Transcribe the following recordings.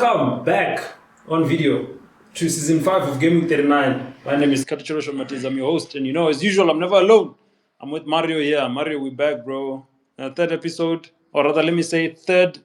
Welcome back on video to season 5 of Gameweek 39. My name is Katichorosho Matiz. I'm your host, and as usual, I'm never alone. I'm with Mario here. Mario, we're back, bro. Third episode, or rather, let me say third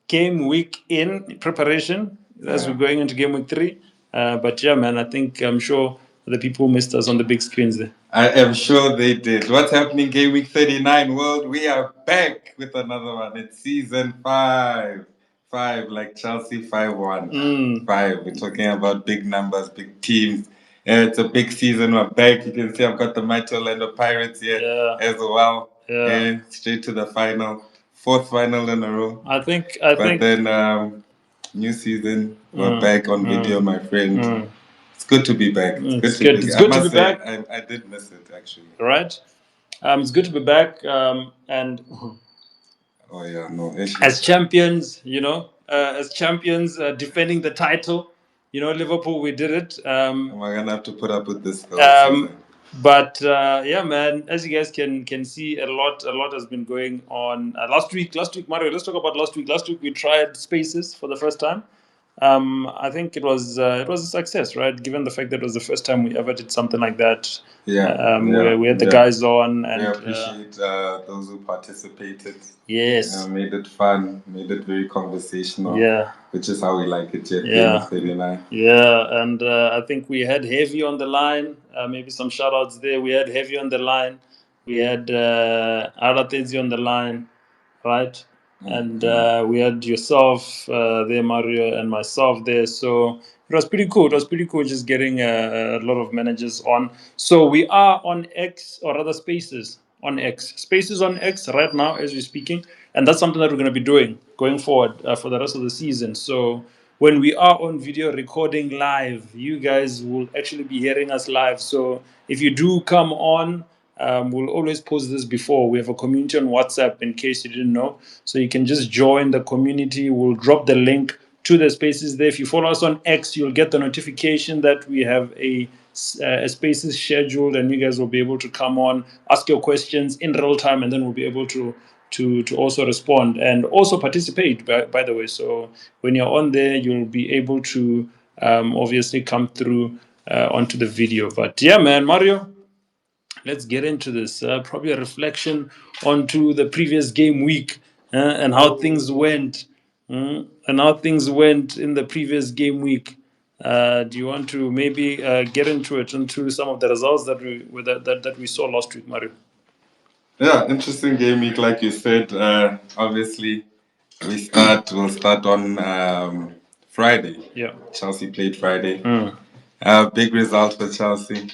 game week in preparation as we're going into Gameweek 3. But yeah, man, I'm sure the people who missed us on the big screens there. I am sure they did. What's happening, Gameweek 39 world? We are back with another one. It's season 5. 5, like Chelsea 5-1. 5. We're talking about big numbers, big teams. It's a big season. We're back. You can see I've got the mighty Orlando Pirates here as well. Yeah. Straight to the final. 4th final in a row. I think. Then new season. We're back on video, my friend. It's good to be back. It's good to be back. I did miss it, actually. Right? It's good to be back. And oh yeah, no issue. As champions, defending the title. Liverpool, we did it. Am I gonna have to put up with this though? But yeah, man, as you guys can see, a lot has been going on. Last week, Mario, let's talk about last week. Last week we tried Spaces for the first time. I think it was a success, right? Given the fact that it was the first time we ever did something like that. Where we had the guys on, and we appreciate those who participated. Yes, made it fun, made it very conversational. Yeah, which is how we like it here. Yeah, 39. Yeah, and I think we had Heavy on the line. Maybe some shout outs there. We had Heavy on the line. We had Aratezi on the line, right? And we had yourself there, Mario, and myself there. So it was pretty cool. It was pretty cool just getting a lot of managers on. So we are on X, or rather Spaces on X. Spaces on X right now as we're speaking. And that's something that we're going to be doing going forward for the rest of the season. So when we are on video recording live, you guys will actually be hearing us live. So if you do come on, we'll always post this before. We have a community on WhatsApp in case you didn't know. So you can just join the community. We'll drop the link to the Spaces there. If you follow us on X, you'll get the notification that we have a Spaces scheduled, and you guys will be able to come on, ask your questions in real time, and then we'll be able to also respond and also participate, by the way. So when you're on there, you'll be able to obviously come through onto the video. But yeah, man, Mario, let's get into this. Probably a reflection onto the previous game week and how things went. And how things went in the previous game week. Do you want to maybe get into some of the results that we saw last week, Mario? Yeah, interesting game week, like you said. Obviously, we'll start on Friday. Yeah. Chelsea played Friday. Big result for Chelsea.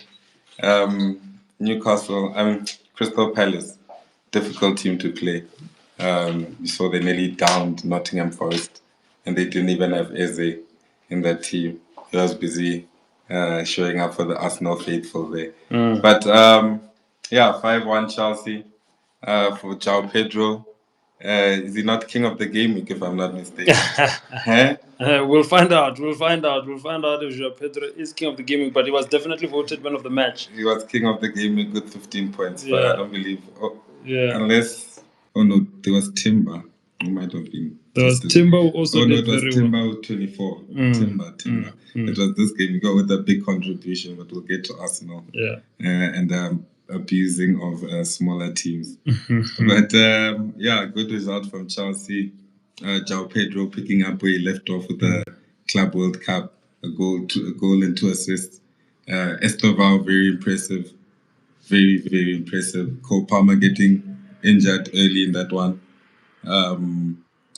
Newcastle, Crystal Palace, difficult team to play. You saw they nearly downed Nottingham Forest, and they didn't even have Eze in that team. He was busy showing up for the Arsenal faithful there. But 5-1 Chelsea for João Pedro. Is he not king of the game week, if I'm not mistaken? We'll find out. We'll find out if João Pedro is king of the game week, but he was definitely voted man of the match. He was king of the game week with 15 points, but I don't believe. Unless, there was Timber. Who might have been. There was Timber who also did very well. Timber with 24. Timber. It was this game. We got with a big contribution, but we'll get to Arsenal. Yeah. And abusing of smaller teams. But good result from Chelsea. João Pedro picking up where he left off with the Club World Cup, a goal and 2 assists. Estovao, very impressive. Very, very impressive. Cole Palmer getting injured early in that one.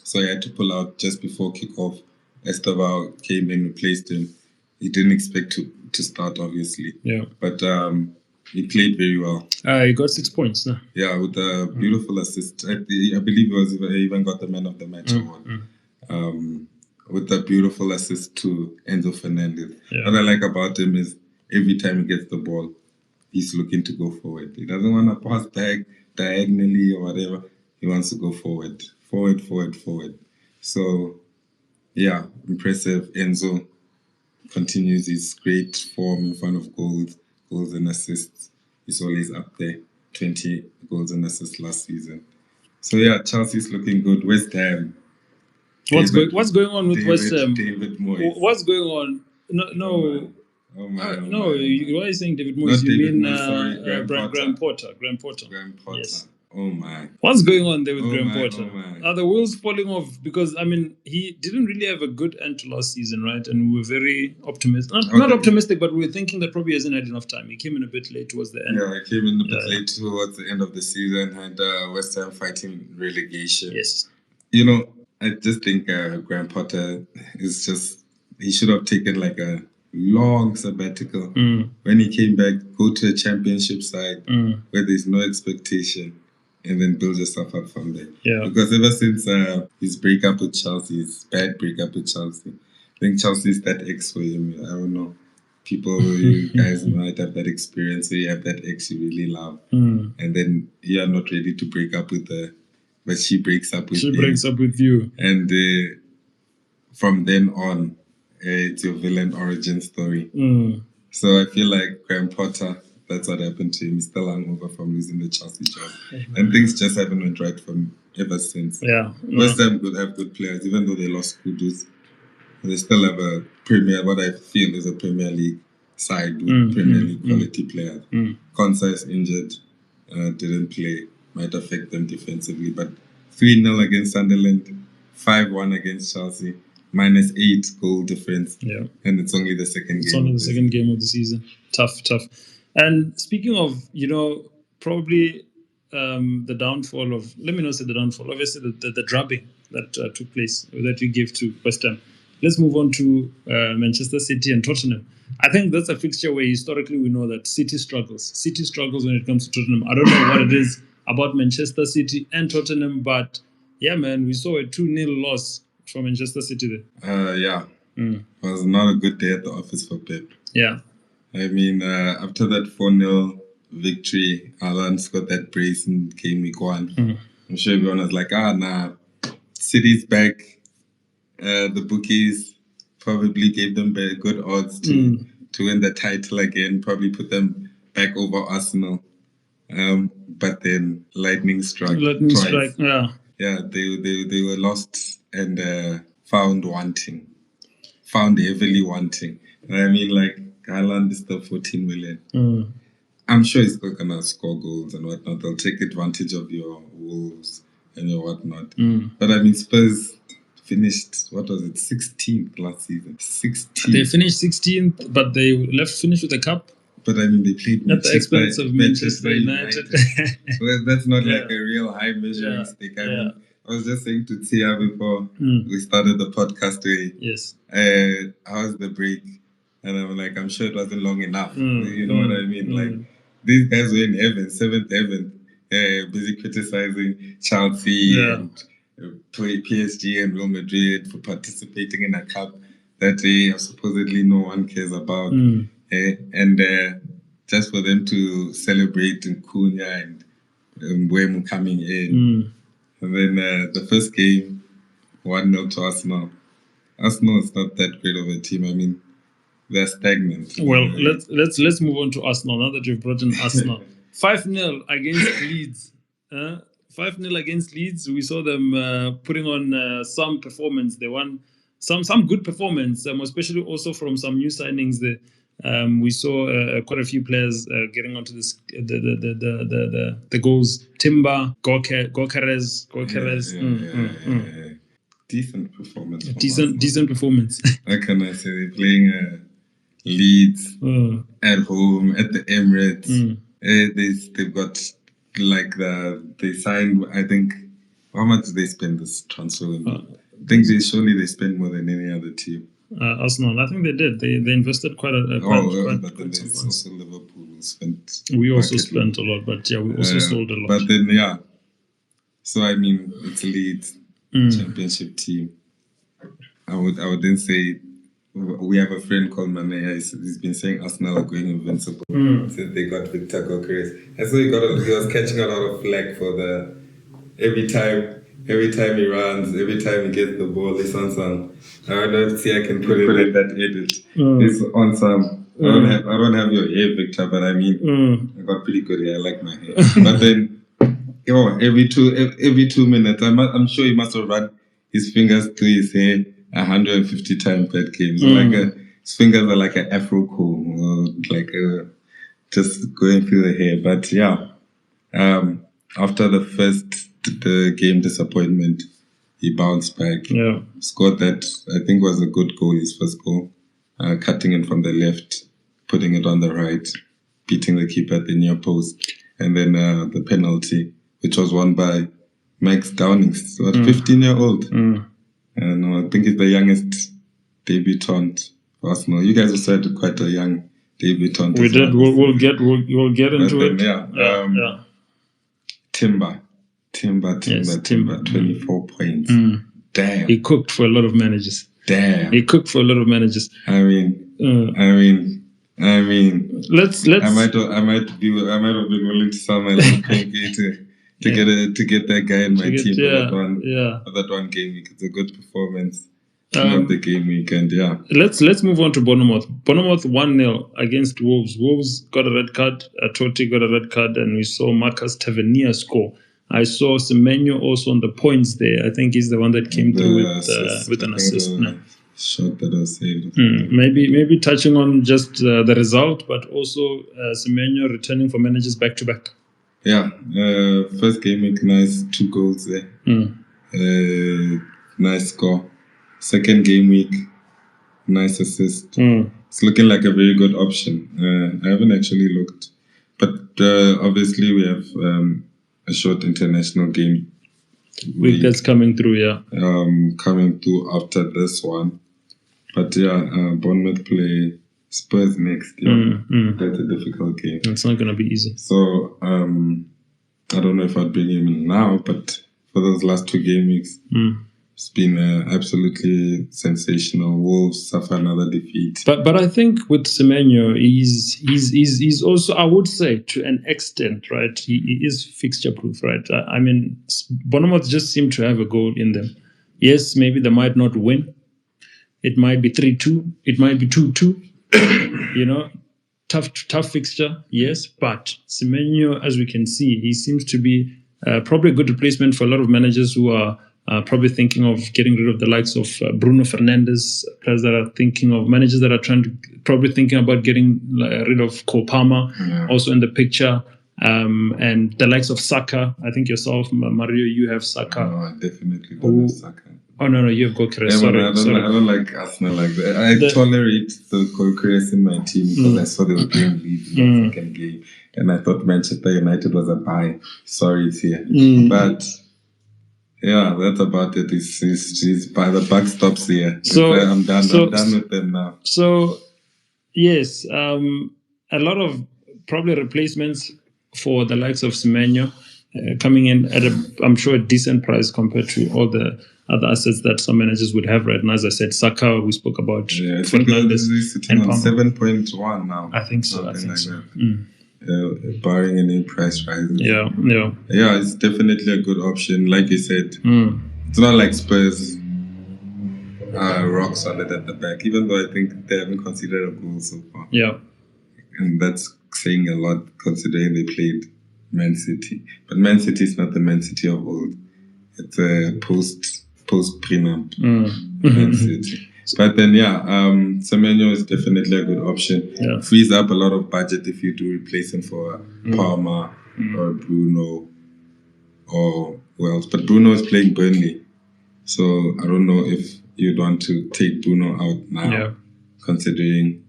So he had to pull out just before kickoff. Estovao came in, replaced him. He didn't expect to start, obviously. Yeah. But he played very well. He got 6 points. Yeah, with a beautiful assist. I believe he even got the man of the match award. With a beautiful assist to Enzo Fernandez. Yeah. What I like about him is every time he gets the ball, he's looking to go forward. He doesn't want to pass back diagonally or whatever. He wants to go forward. Forward. So, yeah, impressive. Enzo continues his great form in front of goals and assists. He's always up there. 20 goals and assists last season. So, yeah, Chelsea's looking good. West Ham, What's going on with West Ham? David Moyes. What's going on? No. Oh my. Why are you saying David Moyes? You mean Graham Potter. Graham Potter. Yes. Oh my. What's going on there with Graham Potter? Are the wheels falling off? Because, I mean, he didn't really have a good end to last season, right? And we were very optimistic. Not optimistic, but we were thinking that probably hasn't had enough time. He came in a bit late towards the end. Yeah, he came in a bit late towards the end of the season. Had West Ham fighting relegation. Yes. You know, I just think Graham Potter is just... He should have taken like a long sabbatical. When he came back, go to a championship side where there's no expectation, and then build yourself up from there. Yeah. Because ever since his breakup with Chelsea, his bad breakup with Chelsea, I think Chelsea is that ex for him. I don't know. People, you guys might have that experience where you have that ex you really love, and then you are not ready to break up with her, but she breaks up with you. She breaks up with you. And from then on, it's your villain origin story. So I feel like Graham Potter, that's what happened to him. He's still hungover from losing the Chelsea job. And things just haven't went right for him ever since. Yeah. West Ham have good players, even though they lost Kudus. They still have a what I feel is a Premier League side with Premier League quality players. Konsa is injured, didn't play, might affect them defensively. But 3-0 against Sunderland, 5-1 against Chelsea. -8 goal difference. Yeah. And it's only the second game. It's only the second game of the season. Tough. And speaking of, probably the downfall of, let me not say the downfall, obviously the drubbing that took place, that we gave to West Ham. Let's move on to Manchester City and Tottenham. I think that's a fixture where historically we know that City struggles. City struggles when it comes to Tottenham. I don't know what it is about Manchester City and Tottenham, but yeah, man, we saw a 2-0 loss for Manchester City there. Yeah. It was not a good day at the office for Pep. Yeah. I mean, after that 4-0 victory, Alan got that brace in Gameweek 1. I'm sure everyone was like, nah, City's back. The bookies probably gave them good odds to win the title again, probably put them back over Arsenal. But then lightning struck twice. Yeah. Yeah, they were lost and found heavily wanting. And I mean, like, Haaland is still 14 million. I'm sure he's still going to score goals and whatnot. They'll take advantage of your Wolves and your whatnot. But I mean, Spurs finished, 16th last season? 16th. They finished 16th, but they finished with the cup. But I mean, they played at the expense of Manchester United. Well, that's not like a real high measuring stick. I mean, I was just saying to Tia before we started the podcast today. Yes. How's the break? And I'm like, I'm sure it wasn't long enough. You know what I mean? Like, these guys were in heaven, 7th heaven, busy criticizing Chelsea and PSG and Real Madrid for participating in a cup that supposedly no one cares about. And just for them to celebrate in Cunha and Mbeumo coming in. And then the first game, 1-0 to Arsenal. Arsenal is not that great of a team. I mean, they're stagnant. Well, let's move on to Arsenal now that you've brought in Arsenal. 5-0 against Leeds. 5-0 against Leeds. We saw them putting on some performance. They won some good performance, especially also from some new signings there. We saw quite a few players getting onto the goals. Timber, Gokeres. Decent performance. Decent performance. What can I say? They're playing Leeds at home at the Emirates. They've got they signed. I think how much did they spend this transfer window? I think they spent more than any other team. Arsenal, I think they did. They invested quite a but then there's also Liverpool who spent. We also spent a lot, but we also sold a lot. But then so I mean, it's Leeds championship team. I would then say we have a friend called Mane. He's been saying Arsenal are going invincible since they got Victor Gyokeres. And so he was catching a lot of flack for every time he runs, every time he gets the ball, it's on some. I don't know if I can put it in that edit. It's on some. I don't have your hair, Victor, but I mean, I got pretty good hair. I like my hair. But then, every 2 minutes, I'm sure he must have run his fingers through his hair 150 times that game. So his fingers are like an Afro comb, or like just going through the hair. But yeah, after the game disappointment, he bounced back. Yeah. Scored that, I think was a good goal, his first goal. Cutting it from the left, putting it on the right, beating the keeper at the near post. And then the penalty, which was won by Max Downing, 15-year-old. And I think he's the youngest debutant for Arsenal. You guys also had quite a young debutant. We did. We'll get into it. Yeah. Timber, 24 points. Damn. He cooked for a lot of managers. Damn. He cooked for a lot of managers. I mean. Let's. I might have been willing to sell my life to get that guy in my team for that one game week. It's a good performance. Of the game week, and let's move on to Bournemouth. Bournemouth 1-0 against Wolves. Wolves got a red card. Totti got a red card, and we saw Marcus Tavernier score. I saw Semenyo also on the points there. I think he's the one that came through with an assist. Shot that was saved. Maybe touching on just the result, but also Semenyo returning for managers back to back. Yeah, first game week, nice 2 goals there. Nice score. Second game week, nice assist. It's looking like a very good option. I haven't actually looked, but obviously we have a short international game week that's coming through. Coming through after this one, but Bournemouth play Spurs next. That's a difficult game. It's not going to be easy. So I don't know if I'd bring him in now, but for those last 2 game weeks. It's been absolutely sensational. Wolves suffer another defeat. But I think with Semenyo, he's also, I would say, to an extent, right? He is fixture proof, right? I mean, Bournemouth just seem to have a goal in them. Yes, maybe they might not win. It might be 3-2. It might be 2-2. Tough fixture, yes. But Semenyo, as we can see, he seems to be probably a good replacement for a lot of managers who are probably thinking of getting rid of the likes of Bruno Fernandes, players that are thinking of managers that are probably thinking about getting rid of Cole Palmer, also in the picture, and the likes of Saka. I think yourself, Mario, you have Saka. No, I definitely don't have Saka. Oh no, you have Gyökeres. Sorry. I don't like Arsenal like that. I tolerate the Gyökeres in my team because I saw they were playing Leeds in the second game, and I thought Manchester United was a buy. Sorry, it's here, but. Yeah, that's about it. It's by the buck stops here. So I'm done. I'm done with them now. So, yes, a lot of probably replacements for the likes of Semenyo coming in at I'm sure a decent price compared to all the other assets that some managers would have right now. As I said, Saka, we spoke about. Yeah, I think he's sitting on 7.1 now. I think so. Barring any price rises. Yeah, it's definitely a good option. Like you said, it's not like Spurs rock solid at the back, even though I think they haven't considered a goal so far. Yeah, and that's saying a lot considering they played Man City. But Man City is not the Man City of old. It's a post prenup Man City. But then, Semenyo is definitely a good option. Yeah. Frees up a lot of budget if you do replace him for Palmer or Bruno or who else. But Bruno is playing Burnley. So I don't know if you'd want to take Bruno out now, considering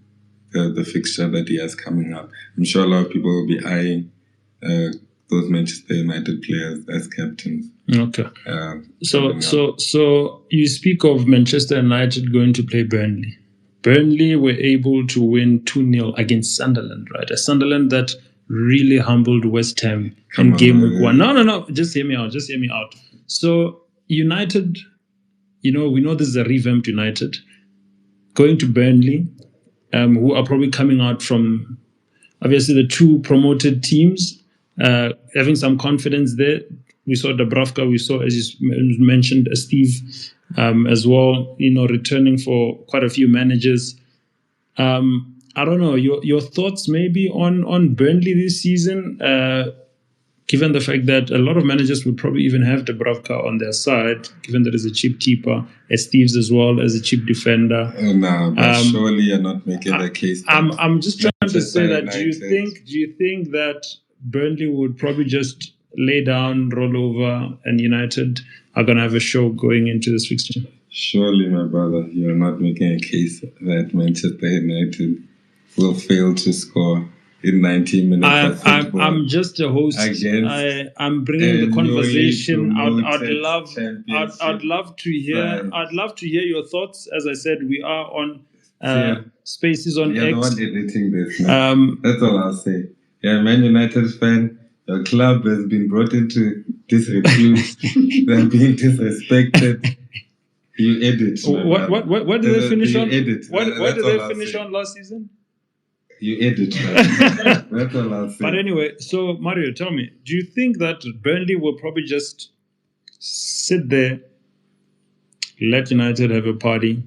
the fixture that he has coming up. I'm sure a lot of people will be eyeing those Manchester United players as captains. Okay. So you speak of Manchester United going to play Burnley. Burnley were able to win 2-0 against Sunderland, right? A Sunderland that really humbled West Ham in game week 1. No. Just hear me out. So United, we know this is a revamped United, going to Burnley, who are probably coming out from, obviously, the 2 promoted teams, having some confidence there. We saw Dubravka, we saw, as you mentioned, Steve as well, returning for quite a few managers. I don't know, your thoughts maybe on Burnley this season, given the fact that a lot of managers would probably even have Dubravka on their side, given that he's a cheap keeper, as Steve's as well as a cheap defender. No, but surely you're not making the case. I'm just trying to say that. Do you think that Burnley would probably just lay down, roll over, and United are going to have a show going into this fixture? Surely, my brother, you're not making a case that Manchester United will fail to score in 90 minutes. I'm just a host. I'm bringing the conversation. I'd love to hear your thoughts. As I said, we are on Spaces on X. You're the one editing this. That's all I'll say. You're a Man United fan. Your club has been brought into disrepute. They're being disrespected. You edit. What did they finish on? What did they finish on last season? You edit. That's all I'll say. But anyway, so Mario, tell me, do you think that Burnley will probably just sit there, let United have a party,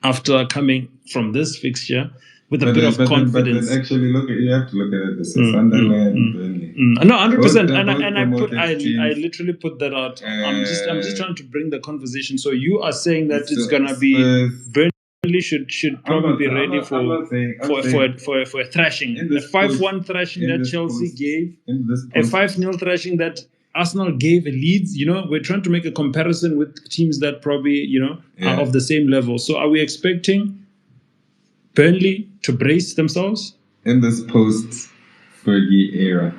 after coming from this fixture with a bit of confidence? But actually, you have to look at it. This is Sunderland, Burnley. No, 100%. I literally put that out. I'm just trying to bring the conversation. So you are saying that it's gonna be Burnley should probably be ready for a thrashing, a 5-1 thrashing that Chelsea gave, a 5-0 thrashing that Arsenal gave Leeds. We're trying to make a comparison with teams that probably are of the same level. So are we expecting Burnley to brace themselves in this post-Fergie era?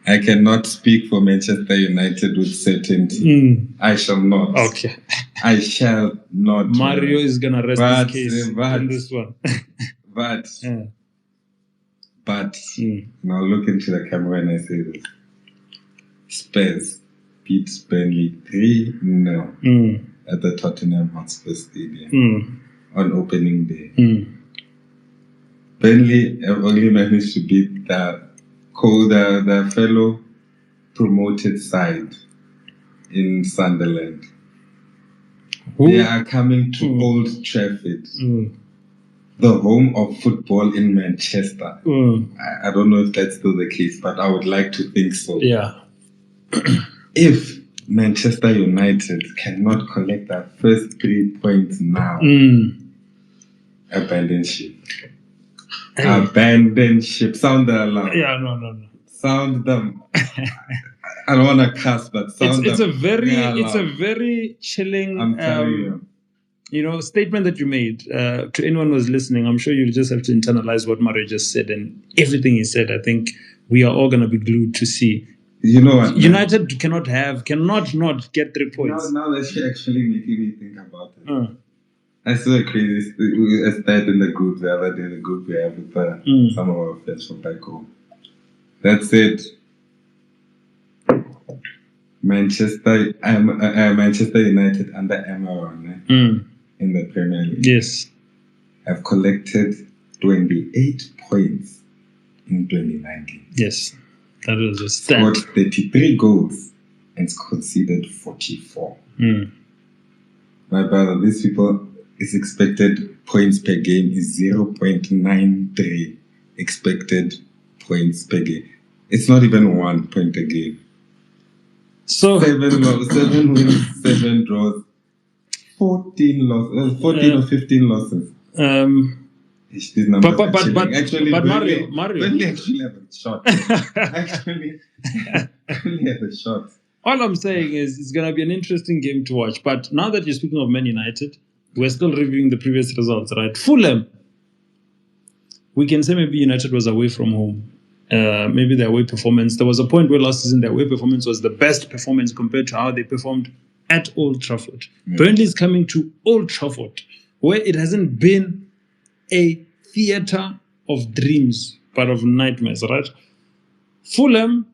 I cannot speak for Manchester United with certainty. I shall not. Okay. I shall not. Mario is going to rest his case in this one. But now look into the camera and I say this. Spurs beat Burnley 3-0 at the Tottenham Hotspur Stadium on opening day. Burnley have only managed to beat the fellow promoted side in Sunderland. They are coming to Old Trafford, the home of football in Manchester. I don't know if that's still the case, but I would like to think so. Yeah. If Manchester United cannot collect their first 3 points now, abandon ship. Abandon ship. Sound the alarm. Yeah, no. Sound them. I don't want to cuss, but sound them. It's a very chilling I'm telling you. Statement that you made. To anyone who's listening, I'm sure you'll just have to internalize what Mario just said, and everything he said, I think we are all going to be glued to see. You know what? United cannot not get 3 points. Now that you're actually making me think about it. I saw a crazy stat in the group the other day, the group we have with some of our friends from back home. That said, Manchester United under Amaron in the Premier League have collected 28 points in 2019. Yes, that was a stat. Scored 33 goals and conceded 44. My brother, these people, is expected points per game is 0.93 expected points per game. It's not even 1 point a game. So 7 wins, 7 draws, 14 losses, 14 or 15 losses. These numbers but Mario, Burnley actually have a shot. Actually have a shot. All I'm saying is it's going to be an interesting game to watch. But now that you're speaking of Man United, we're still reviewing the previous results, right? Fulham. We can say maybe United was away from home. Maybe their away performance. There was a point where last season their away performance was the best performance compared to how they performed at Old Trafford. Burnley is coming to Old Trafford, where it hasn't been a theatre of dreams, but of nightmares, right? Fulham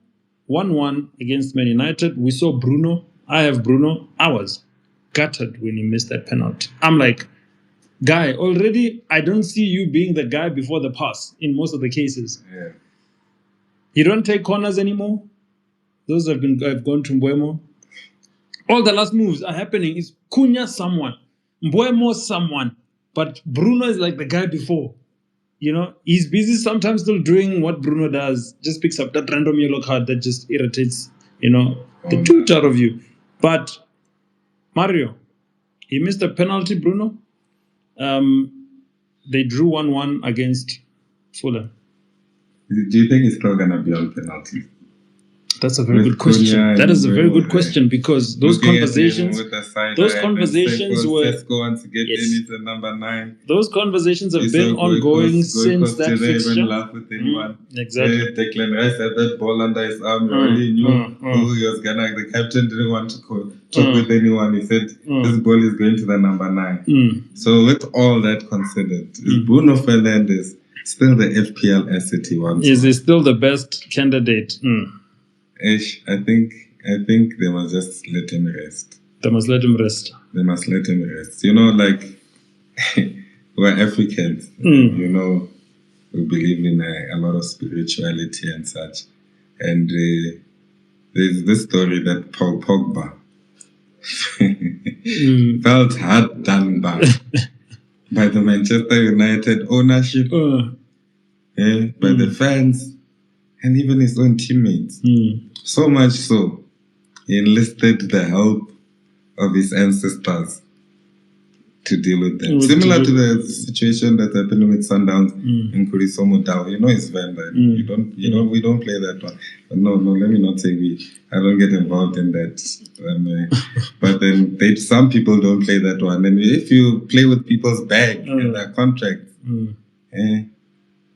1-1 against Man United. We saw Bruno. I have Bruno. I was gutted when he missed that penalty. I'm like, guy, already I don't see you being the guy before the pass in most of the cases. Yeah. You don't take corners anymore. Those have gone to Mbuemo. All the last moves are happening. Is Cunha someone, Mbuemo someone, but Bruno is like the guy before. he's busy sometimes still doing what Bruno does. Just picks up that random yellow card that just irritates, the truth out of you. But Mario, he missed a penalty, Bruno. They drew 1-1 against Fulham. Do you think he's still going to be on penalty? That's a very good question. That is a very good question because those conversations were wants to get in at number 9. Those conversations have been ongoing since that fixture. Even laugh with anyone. Exactly. Declan Rice had that ball under his arm. He knew who he was gonna. The captain didn't want to talk with anyone. He said this ball is going to the number 9. So with all that considered, is Bruno Fernandes still the FPL asset he wants? Is he still the best candidate? Ish, I think they must just let him rest. They must let him rest. Like we're Africans. We believe in a lot of spirituality and such. And there's this story that Paul Pogba felt hard done by the Manchester United ownership, by the fans, and even his own teammates. So much so, he enlisted the help of his ancestors to deal with them. Similar to the situation that's happening with Standout in Kurisomo Dao. His vendor. We don't play that one. But no, let me not say we. I don't get involved in that. But then some people don't play that one. And if you play with people's bag and their contracts,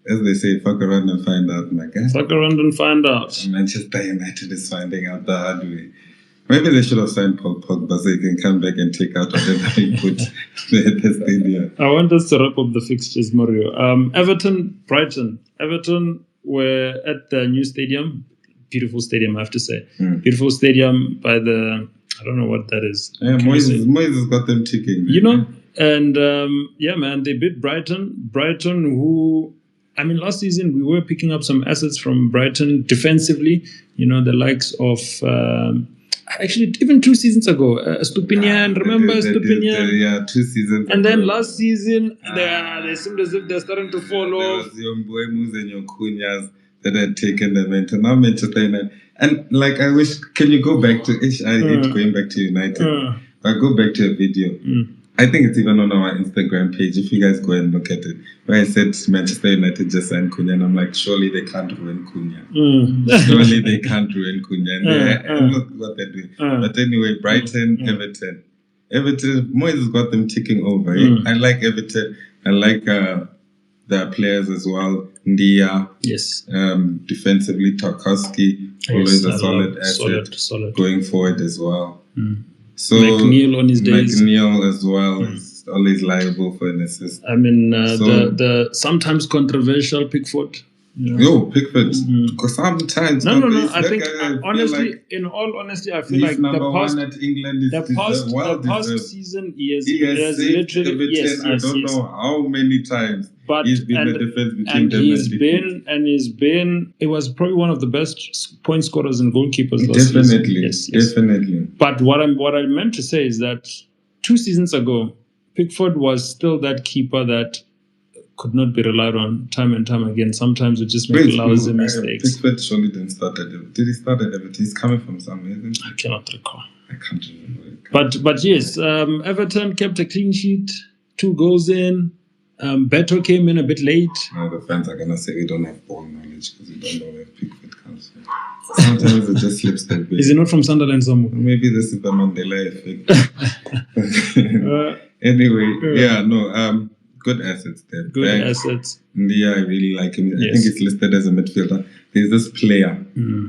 as they say, fuck around and find out, my guy. Fuck around and find out. Manchester United is finding out the hard way. Maybe they should have signed Paul Pogba so he can come back and take out whatever he put at the stadium. I want us to wrap up the fixtures, Mario. Everton, Brighton. Everton were at the new stadium. Beautiful stadium, I have to say. Beautiful stadium by the... I don't know what that is. Yeah, Moises got them ticking. And man, they beat Brighton. Brighton who... last season we were picking up some assets from Brighton defensively. The likes of... actually, even 2 seasons ago, Stupinian, remember Stupinian? Yeah, 2 seasons and then last season, they seemed as if they're starting to fall off. There was your Mbuemus and your Cunhas that had taken them into now Manchester United. And I wish, can you go back to, I hate going back to United, but go back to a video. I think it's even on our Instagram page. If you guys go and look at it, where I said Manchester United just signed Cunha, and I'm like, surely they can't ruin Cunha. Surely they can't ruin Cunha. And look what they're doing. But anyway, Brighton, Everton. Moyes got them ticking over. I like Everton. I like their players as well. Ndia. Yes. Defensively, Tarkowski. Always a solid asset. Solid. Going forward as well. So McNeil on his days. McNeil as well is always liable for an assist. The sometimes controversial Pickford. Pickford. Because sometimes. No. I think honestly, in all honesty, I feel like the past one at England is the past season he has literally Everton, I don't know how many times. But he's been the difference between them and he's been. It was probably one of the best point scorers and goalkeepers last season. Definitely. But what I meant to say is that 2 seasons ago, Pickford was still that keeper that could not be relied on time and time again. Sometimes we just make lousy mistakes. Pickford surely didn't start at Everton. Did he start at Everton? He's coming from somewhere, isn't he? I cannot recall. I can't remember. But yes, Everton kept a clean sheet, 2 goals in. Beto came in a bit late. The fans are going to say we don't have ball knowledge because we don't know where Pickford comes from. Sometimes it just slips that way. Is he not from Sunderland somewhere? Maybe this is the Mandela effect. Anyway, good assets there. Good assets. Yeah, I really like him. I think it's listed as a midfielder. There's this player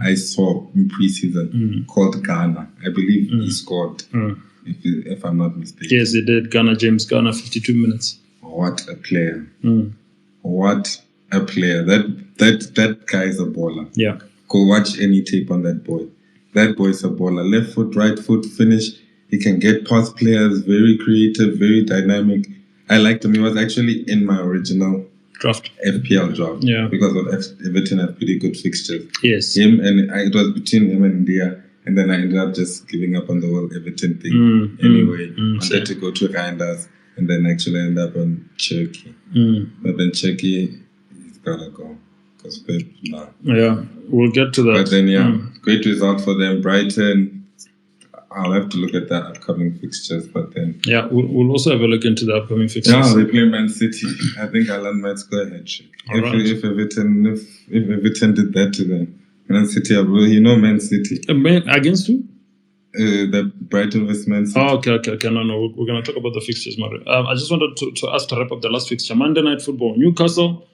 I saw in preseason called Ghana. I believe he scored, if I'm not mistaken. Yes, he did. James Ghana, 52 minutes. What a player. What a player. That guy is a baller. Yeah. Go watch any tape on that boy. That boy is a baller. Left foot, right foot, finish. He can get past players. Very creative, very dynamic. I liked him. He was actually in my original draft. FPL draft. Yeah. Because of Everton have pretty good fixtures. Yes. It was between him and India. And then I ended up just giving up on the whole Everton thing. Anyway, wanted to go to Rangers. And then actually end up on Turkey. But then Turkey gotta go. Because Pep, nah. Yeah, we'll get to that. But then, great result for them. Brighton, I'll have to look at the upcoming fixtures, but then... Yeah, we'll also have a look into the upcoming fixtures. Yeah, they play Man City. I think Alan might score a hat-trick. If Everton did that to them. Man City, Man City. Against who? The Brighton vs Man City. Oh, okay. No. We're going to talk about the fixtures, Mario. I just wanted to ask to wrap up the last fixture. Monday Night Football. Newcastle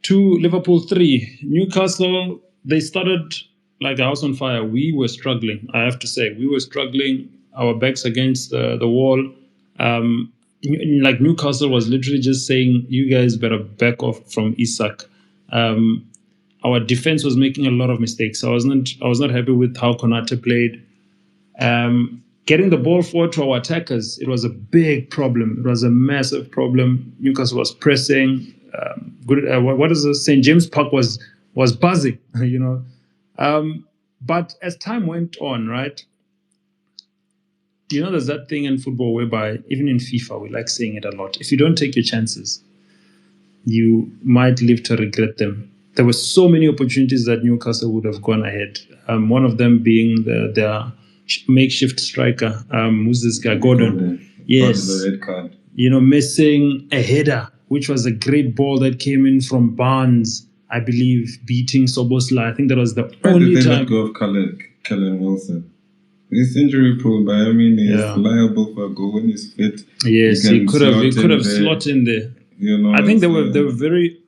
2, Liverpool 3. Newcastle, they started like a house on fire. We were struggling, I have to say. We were struggling, our backs against the wall. Like Newcastle was literally just saying, you guys better back off from Isak. Our defense was making a lot of mistakes. I was not happy with how Konate played. Getting the ball forward to our attackers, it was a big problem. It was a massive problem. Newcastle was pressing. What is this? St. James Park was buzzing, But as time went on, right? There's that thing in football whereby, even in FIFA, we like saying it a lot. If you don't take your chances, you might live to regret them. There were so many opportunities that Newcastle would have gone ahead. One of them being their makeshift striker. Who's this guy? Gordon. Yes. The red card. Missing a header, which was a great ball that came in from Barnes, I believe, beating Sobosla. I think that was the only time. They let go of Callum Wilson. He's injury prone, but he's liable for a goal when he's fit. Yes, he could have slotted in there. I think they were very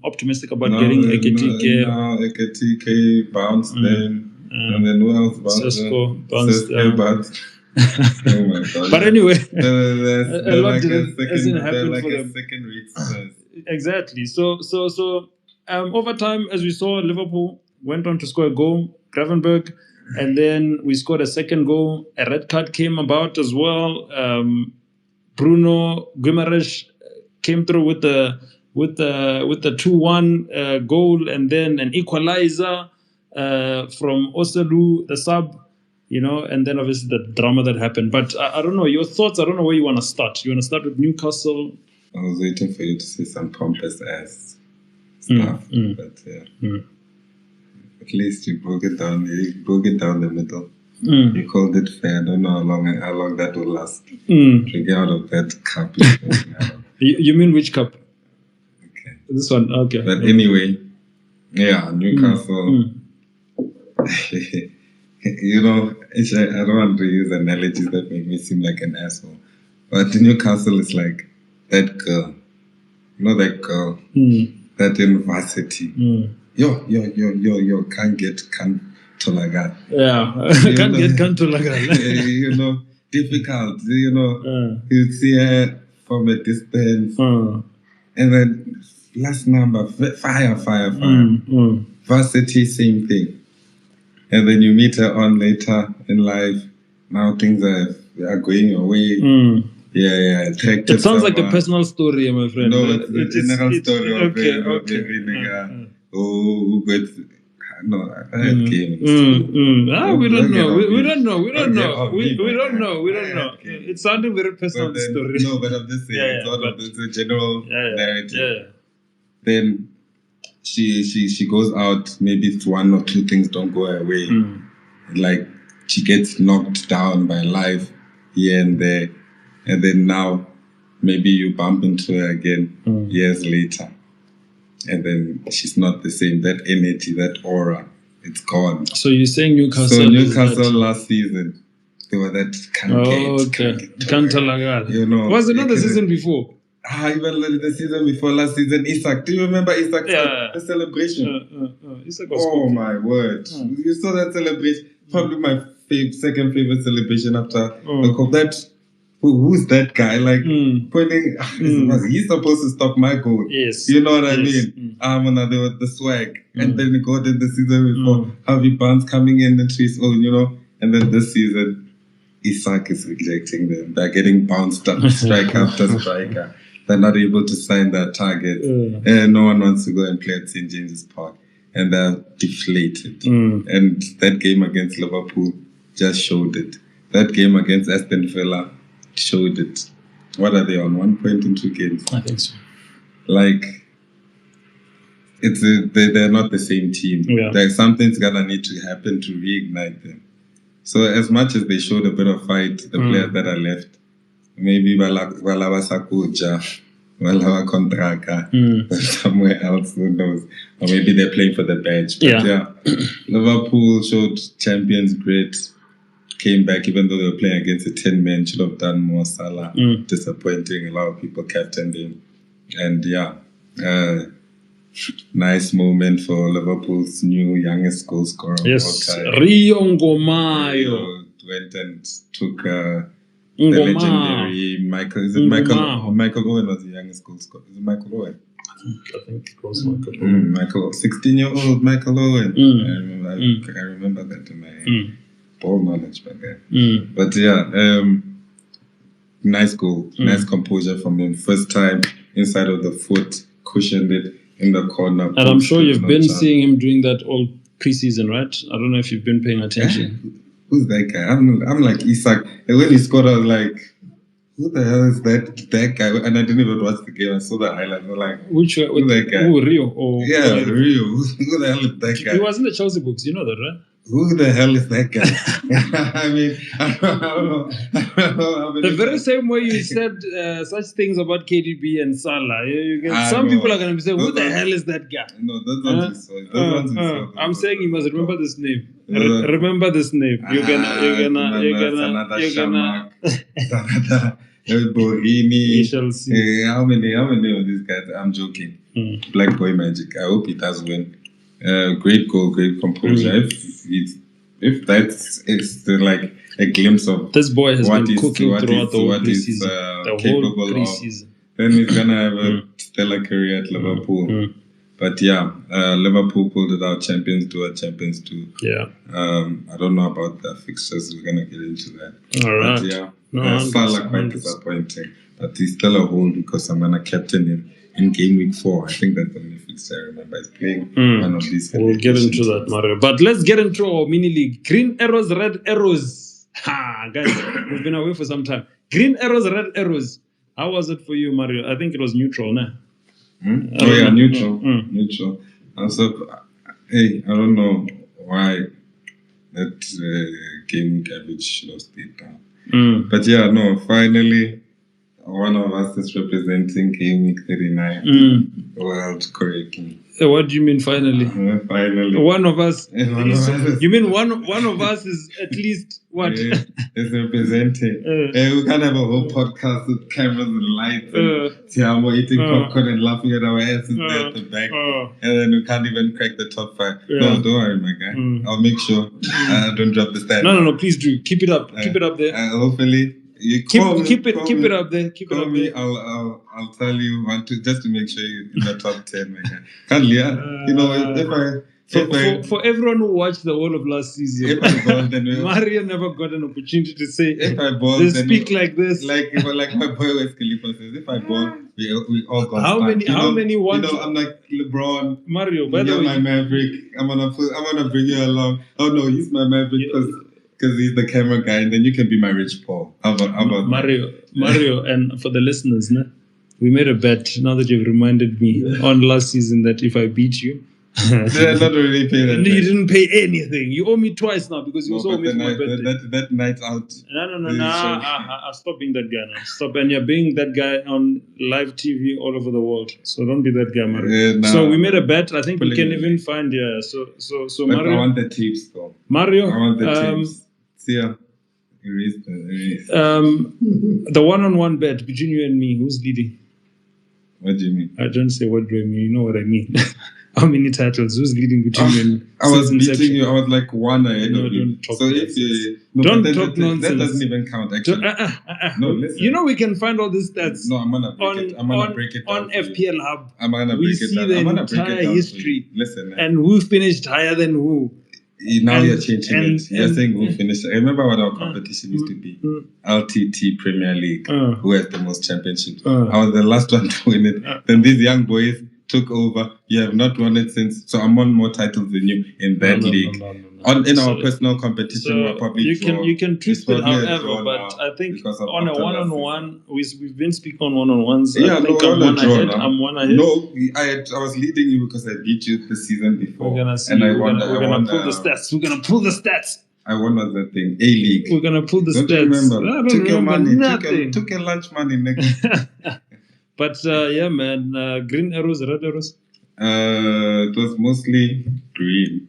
optimistic about getting Eketike. Eketike bounced then. And then who else bounced? Sesko bounced. Oh my God. But anyway, a lot hasn't happened for them. Second-rate. Exactly. So over time, as we saw, Liverpool went on to score a goal, Gravenberch, and then we scored a second goal. A red card came about as well. Bruno Guimaraes came through with the 2-1 goal, and then an equalizer from Oselu, the sub. And then obviously the drama that happened. But I don't know, your thoughts, I don't know where you want to start. You want to start with Newcastle? I was waiting for you to say some pompous ass stuff. But at least you broke it down. You broke it down the middle. You called it fair. I don't know how long that will last. Drink out of that cup. You mean which cup? Okay. This one, okay. But anyway, Newcastle... I don't want to use analogies that make me seem like an asshole. But Newcastle is like that girl. That girl. That university. Yo, can't get Kantolagat. Yeah, can't get Kantolagat. Difficult. You see her from a distance. And then last number, fire. Varsity, same thing. And then you meet her on later in life. Now things are going your way. Yeah. It sounds like a personal story, my friend. No, it's the general story of every nigga who gets... No, I had games. We don't know. It sounded very personal story. No, but I'm just saying, it's a general narrative. Yeah. Then she goes out, maybe it's one or two things don't go her way. Like she gets knocked down by life here and there, and then now maybe you bump into her again years later, and then she's not the same. That energy, that aura, it's gone. So you're saying Newcastle? So Newcastle last season, they were that Kantolagat. Was it not the season before? Even the season before last season, Isak. Do you remember Isak? The celebration? Isak was cool. My word. You saw that celebration? Probably my second favorite celebration after the cup. That, who's that guy? Like, pointing, he's supposed to stop my goal. Yes. You know what I mean? The swag. And then we got in the season before, Harvey Barnes coming in into his own, And then this season, Isak is rejecting them. They're getting bounced up, strike after striker. They're not able to sign their target. And no one wants to go and play at St. James's Park. And they're deflated. And that game against Liverpool just showed it. That game against Aston Villa showed it. What are they on? 1 point in 2 games? I think so. Like, they're not the same team. Yeah. Like something's gonna need to happen to reignite them. So as much as they showed a bit of fight, the players that are left, maybe Balaba Sakuja, Balaba Kontraka, somewhere else, who knows? Or maybe they're playing for the bench. But yeah, Liverpool showed champions grit, came back even though they were playing against a 10-man, should have done more. Salah, disappointing, a lot of people captained him. And nice moment for Liverpool's new youngest goal scorer of all time. Rio Ngomayo Went and took the legendary Michael. Is it Michael Owen was the youngest goal scorer? Is it Michael Owen? I think it was Michael Owen. 16-year-old Michael Owen. I remember that in my ball knowledge back then. But yeah, nice goal, nice composure from him. First time inside of the foot, cushioned it in the corner. And I'm sure you've been seeing him doing that all preseason, right? I don't know if you've been paying attention. Who's that guy? I'm like Isak. And when he scored, I was like, who the hell is that guy? And I didn't even watch the game. I saw the highlights. I was like, who's that guy? Rio? Rio. Who the hell is that guy? He was in the Chelsea books. You know that, right? Who the hell is that guy? I mean, I don't know. The very same way you said such things about KDB and Salah. Some people are going to be saying, who the hell is that guy? No, those ones is so. I'm saying you must remember this name. Remember this name. You're gonna Borini. We shall see. How many of these guys? I'm joking. Black Boy Magic. I hope he does win. Great goal, great composure. If that's like a glimpse of this boy has been cooking what throughout the whole preseason, capable of, preseason. Then he's gonna have a stellar career at Liverpool. But yeah, Liverpool pulled it out. Champions do. Yeah. I don't know about the fixtures. We're gonna get into that. All right. But yeah, Salah quite disappointing, but he's still a hold because I'm gonna captain him in Gameweek 4. I think that's the only fixture I remember. He's playing one of these. We'll get into that, Mario. But let's get into our mini league. Green arrows, red arrows. Guys, we've been away for some time. Green arrows, red arrows. How was it for you, Mario? I think it was neutral, nah? Neutral. Neutral. Also, I don't know why that Gameweek average should have stayed down. But yeah, no, finally, one of us is representing Gameweek 39 world correctly. What do you mean finally? Finally. One of us. You mean one of us is at least what? Is representing. We can't have a whole podcast with cameras and lights and Tiamo eating popcorn and laughing at our asses there at the back. And then we can't even crack the top 5. No, don't worry, my guy. I'll make sure I don't drop the standard. No, please do. Keep it up. Keep it up there. Hopefully. Keep it up there. Keep it up there. I'll tell you just to make sure you're in the top 10, man. Can't you know, for everyone who watched the whole of last season, if I ball, then Mario never got an opportunity to say. If I ball, they speak like this. Like my boy Wes Khalifa says, if I ball, we all got. How many want? You know, I'm like LeBron. Mario, by the you're way, my Maverick. I'm gonna bring you along. Oh no, he's my Maverick because he's the camera guy, and then you can be my Rich Paul. How about Mario? And for the listeners, we made a bet. Now that you've reminded me on last season that if I beat you, did I not already pay that? You didn't pay anything. You owe me twice now because you also owe me for my birthday. That night out. No. Stop being that guy now. Stop. And you're being that guy on live TV all over the world. So don't be that guy, Mario. So we made a bet. I think we can even find So Mario. I want the tips though. Mario. I want the tips. See ya. Erase. The one-on-one bet between you and me, who's leading? What do you mean? I don't say what do I mean. You know what I mean. How many titles? Who's leading between you and I was beating you. I was like one ahead of you. Don't talk so if you don't talk nonsense. That doesn't even count. Actually, no. Listen. You know we can find all these stats. No, I'm gonna break it down on FPL Hub. I'm gonna break it down. We see the entire history. Listen, man. And who finished higher than who. Now you're changing it. You're saying who finished. Remember what our competition used to be? LTT Premier League. Who has the most championships? I was the last one to win it. Then these young boys, took over. You have not won it since. So I'm on more titles than you in that league. In our personal competition, we're probably you can twist it however, but I think on a one-on-one, we've been speaking on one-on-ones. Yeah, I think I'm one ahead. I'm one ahead. No, I was leading you because I beat you the season before. We're gonna see. And we're gonna pull the stats. We're gonna pull the stats. I won was that thing, A-League. We're gonna pull the Don't stats. Remember. I don't took remember your money. nothing. Took your lunch money, nigga. But yeah, man, green arrows, red arrows. It was mostly green,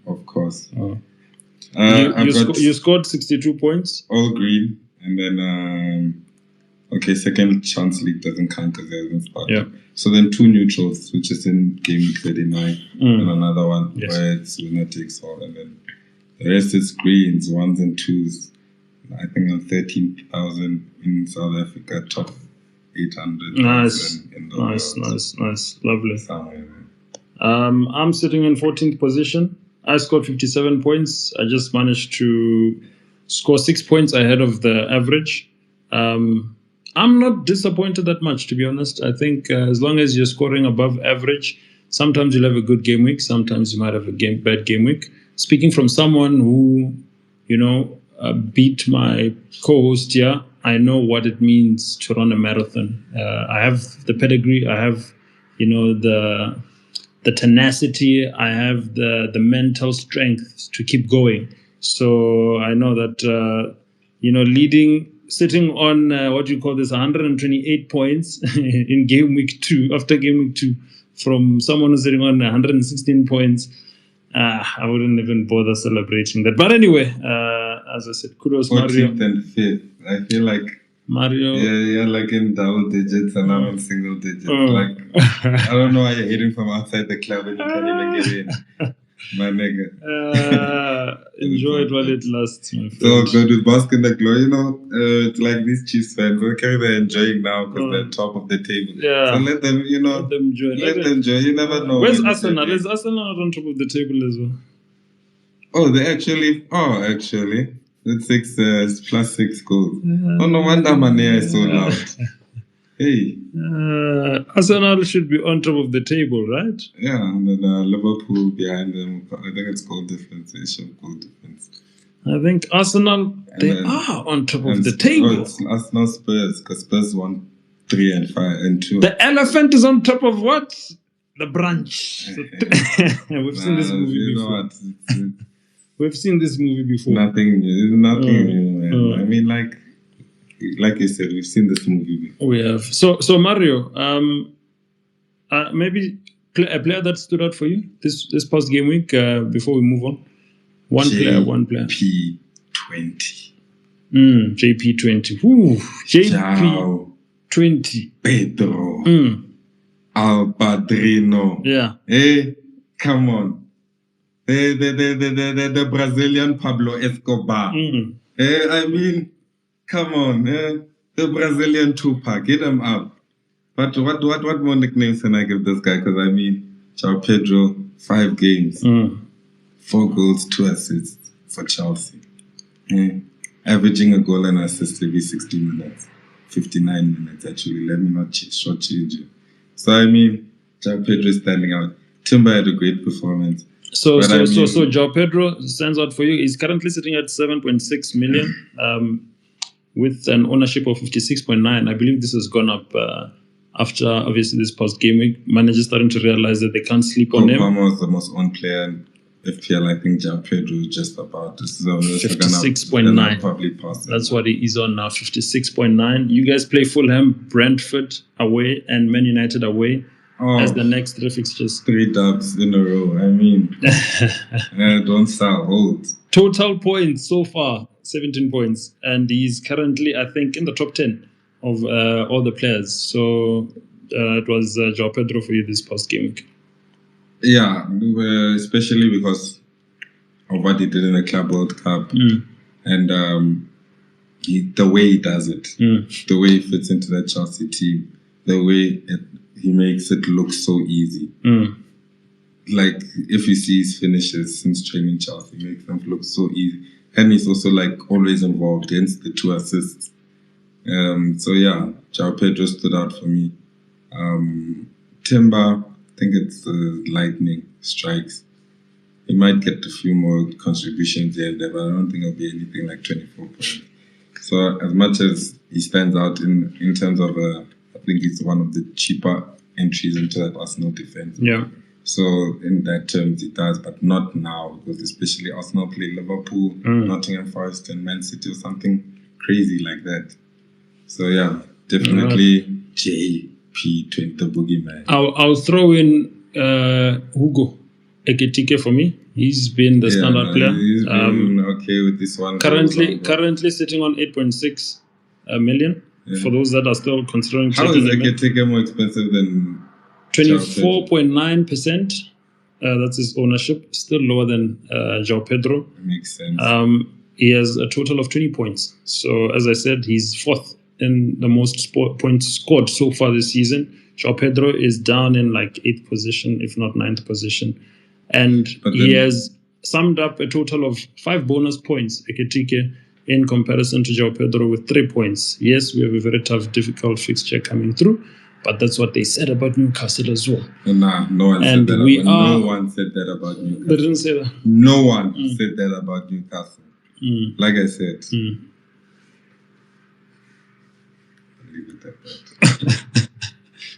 of course. Oh. You scored 62 points. All green, and then second chance league doesn't count because it hasn't started. Yeah. So then 2 neutrals, which is in Gameweek 39, and another one where it's winner takes all, and then the rest is greens, 1s and 2s. I think I'm 13,000 in South Africa, top 800. Nice, lovely. I'm sitting in 14th position. I scored 57 points. I just managed to score 6 points ahead of the average. I'm not disappointed that much, to be honest. I think as long as you're scoring above average, sometimes you'll have a good game week. Sometimes you might have a bad game week. Speaking from someone who, beat my co-host here, I know what it means to run a marathon. I have the pedigree. I have, the tenacity. I have the mental strength to keep going. So I know that, sitting on 128 points in game week 2, after game week 2, from someone who's sitting on 116 points, I wouldn't even bother celebrating that. But anyway, as I said, kudos 14th Mario. and 5th. I feel like Mario. Yeah, you're like in double digits and I'm in single digits. Like, I don't know why you're hitting from outside the club and you can't even get in. My nigga. Enjoy it while it lasts, my friend. So good with Bask in the Glow. It's like these Chiefs fans. Okay, they're enjoying now because they're top of the table. Yeah. So let them, let them enjoy. Let them enjoy. You never know. Where's Arsenal? Is Arsenal not on top of the table as well? Oh, they actually. It's 6 plus 6 goals. Oh, no wonder Mane is so loud. Hey. Arsenal should be on top of the table, right? Yeah, and then Liverpool behind them. I think it's goal difference. Goal difference. I think Arsenal, they are on top of the table. Oh, it's Arsenal Spurs, because Spurs won 3 and 5 and 2. The elephant is on top of what? The branch. We've seen this movie before. We've seen this movie before. Nothing new, man. I mean, like you said, we've seen this movie before. We have. So Mario, maybe a player that stood out for you this past game week before we move on. One player. JP20. JP20. Ooh, JP20. Pedro. Al Padrino. Yeah. Hey, come on. The Brazilian Pablo Escobar. I mean, come on. The Brazilian Tupac. Get him up. But what more nicknames can I give this guy? Because I mean, João Pedro, 5 games, 4 goals, 2 assists for Chelsea. Averaging a goal and assist every 60 minutes. 59 minutes, actually. Let me not shortchange you. So, I mean, João Pedro is standing out. Timber had a great performance. So João Pedro stands out for you. He's currently sitting at 7.6 million with an ownership of 56.9. I believe this has gone up after, obviously, this past game week. Managers starting to realize that they can't sleep on him. Palmer was the most owned player in FPL. I think João Pedro is just about. This is 56.9. Probably pass. That's what he is on now, 56.9. You guys play Fulham, Brentford away, and Man United away. As the next 3 fixtures. 3 dubs in a row. I mean, don't start hold. Total points so far, 17 points. And he's currently, I think, in the top 10 of all the players. So it was João Pedro for you this past game week. Yeah, especially because of what he did in the Club World Cup. And the way he does it. The way he fits into the Chelsea team. The way he makes it look so easy. Like, if you see his finishes since training Chelsea, he makes them look so easy. And he's also, like, always involved, hence the 2 assists. So, yeah, João Pedro stood out for me. Timber, think it's lightning strikes. He might get a few more contributions here and there, but I don't think it'll be anything like 24 points. So as much as he stands out in terms of, I think he's one of the cheaper entries into that Arsenal defense. Yeah. So in that terms, it does, but not now, because especially Arsenal play Liverpool, Nottingham Forest, and Man City or something crazy like that. So yeah, definitely JP20, the boogeyman. I'll throw in Hugo Ekitike for me. He's been the standout player. He's been okay with this one. Currently sitting on 8.6 million. Yeah. For those that are still considering how taking is Ekitike more expensive than 24.9%? That's his ownership. Still lower than João Pedro. Makes sense. He has a total of 20 points. So as I said, he's fourth in the most points scored so far this season. João Pedro is down in like 8th position, if not 9th position. And he has summed up a total of 5 bonus points, Ekitike, in comparison to João Pedro with 3 points. Yes, we have a very tough, difficult fixture coming through, but that's what they said about Newcastle as well. Nah, no one said that. No one said that about Newcastle. They didn't say that. No one said that about Newcastle. Like I said. I'll leave it at that.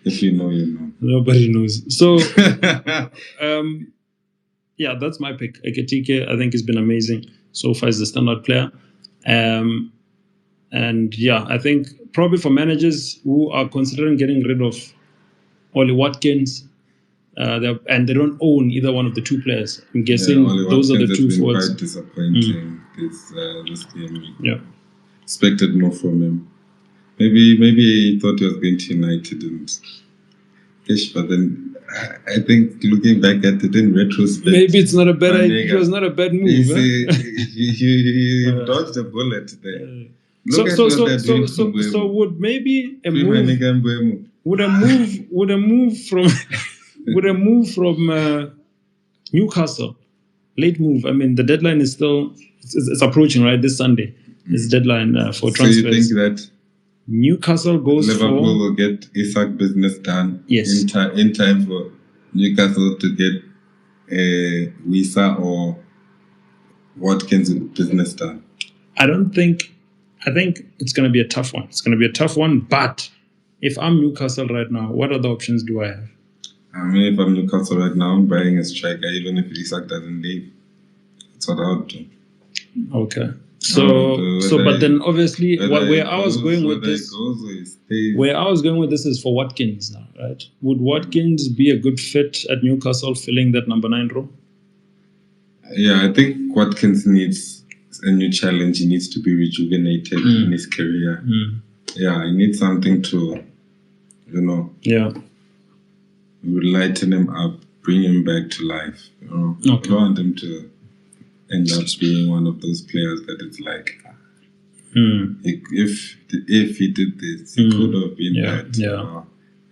If you know, you know. Nobody knows. So, yeah, that's my pick. Ekitike, I think, has been amazing. So far, he's the standout player. And yeah, I think probably for managers who are considering getting rid of Ollie Watkins, and they don't own either one of the two players, I'm guessing those are the two forwards. Quite disappointing this game. Yeah, expected more from him. Maybe he thought he was going to United and ish, but then I think looking back at it in retrospect, maybe it's not a bad idea. It was not a bad move. You dodged a bullet there. So would maybe a move from Newcastle, late move. I mean, the deadline is still it's approaching, right? This Sunday is deadline for transfers. So you think that Newcastle goes Liverpool will get Isak business done in time for Newcastle to get Wisa or Watkins business done? I think it's going to be a tough one. It's going to be a tough one, but if I'm Newcastle right now, what other options do I have? I mean, if I'm Newcastle right now, I'm buying a striker, even if Isak doesn't leave. That's what I would do. Okay. But then obviously where I was going with this is for Watkins now, right? Would Watkins be a good fit at Newcastle filling that number 9 role? Yeah, I think Watkins needs a new challenge. He needs to be rejuvenated in his career. Yeah, he needs something to, lighten him up, bring him back to life. Okay. I don't want him to end up being one of those players that it's like, if he did this, he could have been that.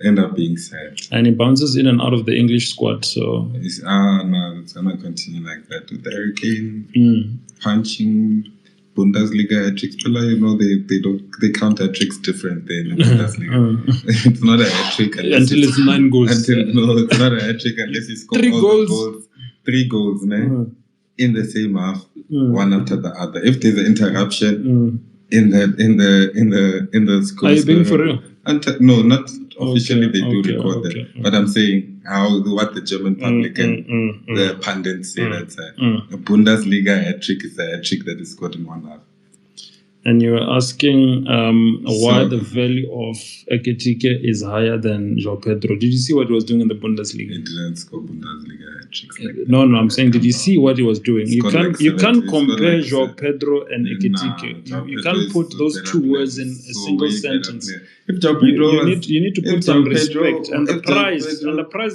End up being sad. And he bounces in and out of the English squad, so it's gonna continue like that with Harry Kane punching Bundesliga hat-tricks. They count hat-tricks different than in the Bundesliga. It's not a hat-trick until it's 9 goals. It's not a hat-trick unless he scores 3 goals, in the same half, one after the other. If there's an interruption in the score, are you being for real? No, not officially. They do record that, but I'm saying what the German public and the pundits say that a Bundesliga hat-trick is a hat-trick that is scored in one half. And you were asking why the value of Ekitike is higher than João Pedro. Did you see what he was doing in the Bundesliga? He didn't score Bundesliga hat-tricks like that. No, I'm saying, did you see what he was doing? You can't compare João Pedro and Ekitike. You can't put those two words in a single sentence. If João Pedro you need to put some respect, and the price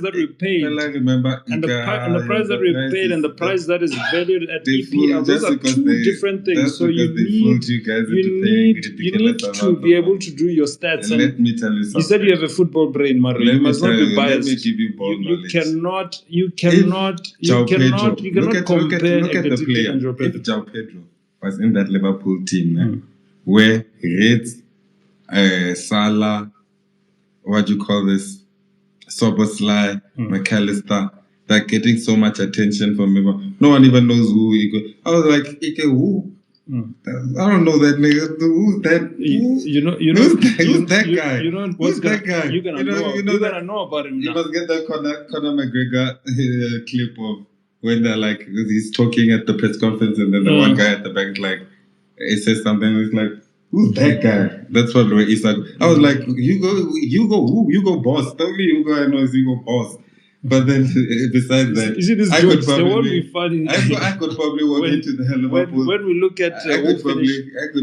that we paid, and the price that we paid, and the price that is valued at EPL. Those are two different things. So you need to be able to do your stats. And let me tell you something. You said you have a football brain, Mario. You must not be biased. Let me give you ball knowledge. You cannot compare look at the player. If João Pedro was in that Liverpool team, where he rates Salah, what do you call this? Soboslai, McAllister. They're getting so much attention from everyone. No one even knows who he goes. I was like, Ike, who? I don't know that nigga. Who's that? Who's that guy? You know what's that guy? You're gonna know about him now. You must get that Conor McGregor clip of when they're like he's talking at the press conference and then the one guy at the back like he says something and it's like, who's that guy? That's what Isak. I was like, you go who? You go boss. The only you go I know is you go boss. But then, besides that, you see these jokes, they won't be funny. I could probably walk into the Liverpool. When we look at, I could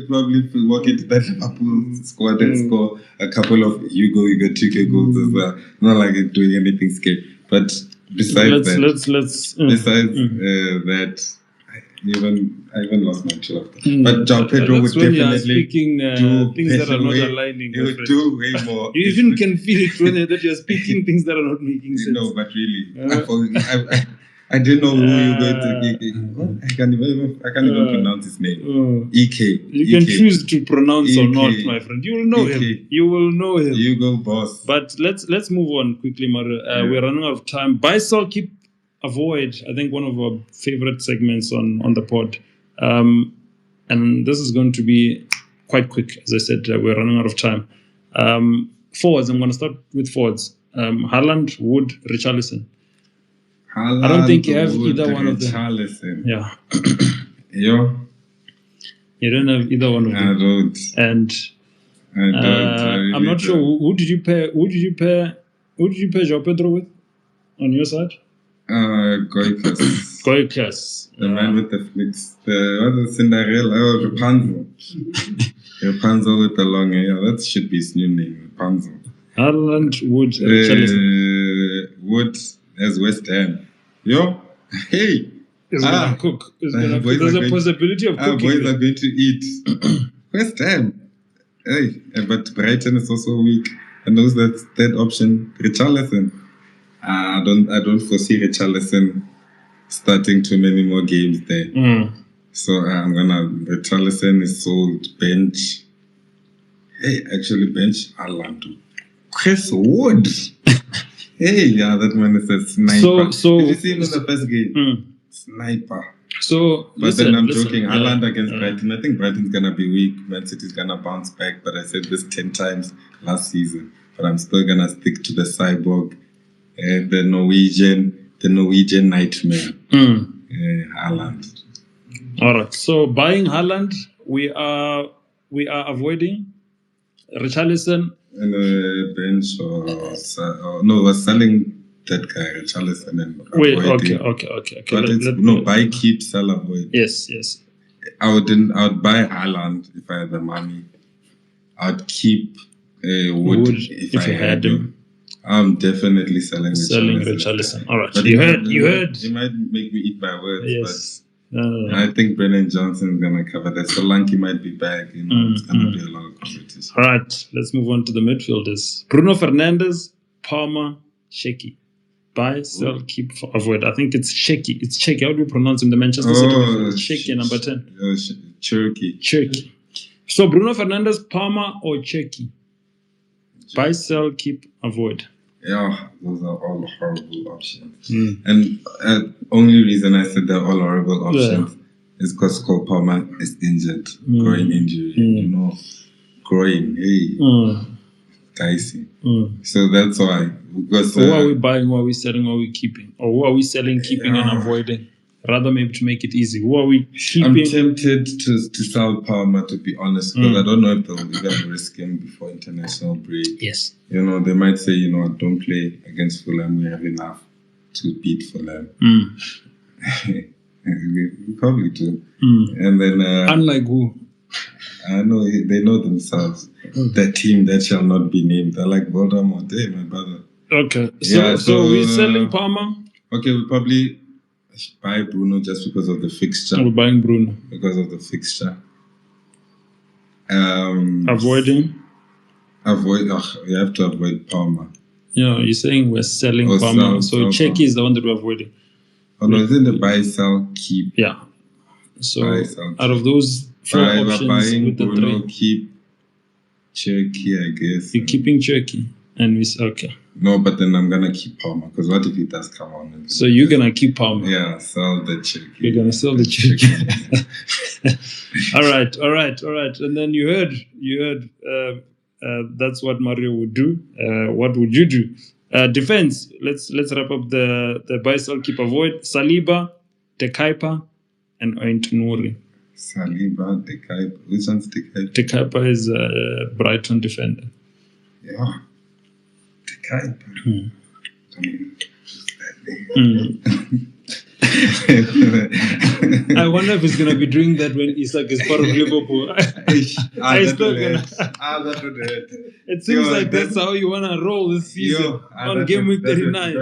probably walk into that Liverpool squad and score a couple of you go 2K goals as well. Not like doing anything scary. But besides that, I even lost my train of thought. But João Pedro would definitely do things that are not aligning. He would do way more. You even can feel it when that you're speaking things that are not making sense. No, but really, I didn't know who you were going to. I can't even pronounce his name. EK. You can choose to pronounce or not, my friend. You will know him. You will know him. You go, boss. But let's move on quickly, Maru. We're running out of time. Buy, sell, keep, avoid. I think one of our favorite segments on the pod. And this is going to be quite quick. As I said, we're running out of time. Forwards. I'm going to start with forwards. Haaland, Wood, Richarlison. I don't think you have either one of them. Richarlison. Yeah. Yo. You don't have either one of them. I don't. And I don't. I'm not sure who did you pair João Pedro with on your side? Goikas. Goikas. The man with the flicks. What is Cinderella? Oh, Rapunzel. Rapunzel with the long hair. That should be his new name. Rapunzel. Haaland, Wood, Richarlison. Wood as West Ham. Yo. Hey. It's gonna cook. There's a possibility of cooking. Boys are going to eat. West Ham. Hey. But Brighton is also weak. And knows that third option, Richarlison. I don't foresee Richarlison starting too many more games there. So I'm gonna Richarlison is sold bench. Hey, actually bench Haaland. Chris Wood. Hey, yeah, that man is a sniper. So did you see him in the first game? Sniper. So, but then I'm joking. Haaland against Brighton. I think Brighton's gonna be weak. Man City's gonna bounce back. But I said this 10 times last season. But I'm still gonna stick to the cyborg. The Norwegian nightmare. Haaland. All right. So buying Haaland, we are avoiding Richarlison. And bench or no, we're selling that guy Richarlison and avoiding. Okay. Buy, keep, sell, avoid. Yes. I would buy Haaland if I had the money. I'd keep Wood if I had him. I'm definitely selling Richarlison. All right. But you heard. You might make me eat my words, yes. But I think Brennan Johnson's going to cover that. Solanke might be back. It's going to be a lot of competition. All right. Let's move on to the midfielders. Bruno Fernandes, Palmer, Shecky. Buy, sell, keep, avoid. I think it's Shecky. It's Shecky. How do you pronounce him? The Manchester City midfielder. Shecky, number 10. Cherokee. So Bruno Fernandes, Palmer, or Shecky? Buy, sell, keep, avoid. Yeah, those are all horrible options. And only reason I said they're all horrible options is because Cole Palmer is injured. Groin injury. Groin. Hey. Dicey. So that's why. Because, so who are we buying, who are we selling, who are we keeping? Or who are we selling, keeping, and avoiding? Rather, maybe to make it easy. Who are we keeping? I'm tempted to sell Palmer, to be honest, because I don't know if they'll even risk him before international break. Yes. They might say, don't play against Fulham. We have enough to beat Fulham. We probably do. And then... unlike who? I know, they know themselves. The team that shall not be named. They're like Voldemort. Hey, my brother. Okay. So we're selling Palmer? Okay, we probably... buy Bruno just because of the fixture. We're buying Bruno. Because of the fixture. Avoiding? You have to avoid Palmer. Yeah, you're saying we're selling Palmer. So Checky is the one that we're avoiding. Oh no, it's in the buy, sell, keep. Yeah. So out of those four options buying with the Bruno, three, keep Cherokee, I guess. You're keeping Cherokee. And okay. No, but then I'm gonna keep Palmer because what if he does come on? So you're gonna keep Palmer? Yeah, sell the chick. You're gonna sell the chick. All right. And then you heard. That's what Mario would do. What would you do? Defense. Let's wrap up the buy, sell, keep, avoid. Saliba, De Kuyper, and Ointnuri. Saliba, De Kuyper. Which one's De Kuyper? De Kuyper is a Brighton defender. Yeah. De Kuyper. I wonder if he's gonna be doing that when Isak is part of Liverpool. That would hurt. It seems like that's how you wanna roll this season on Gameweek 39.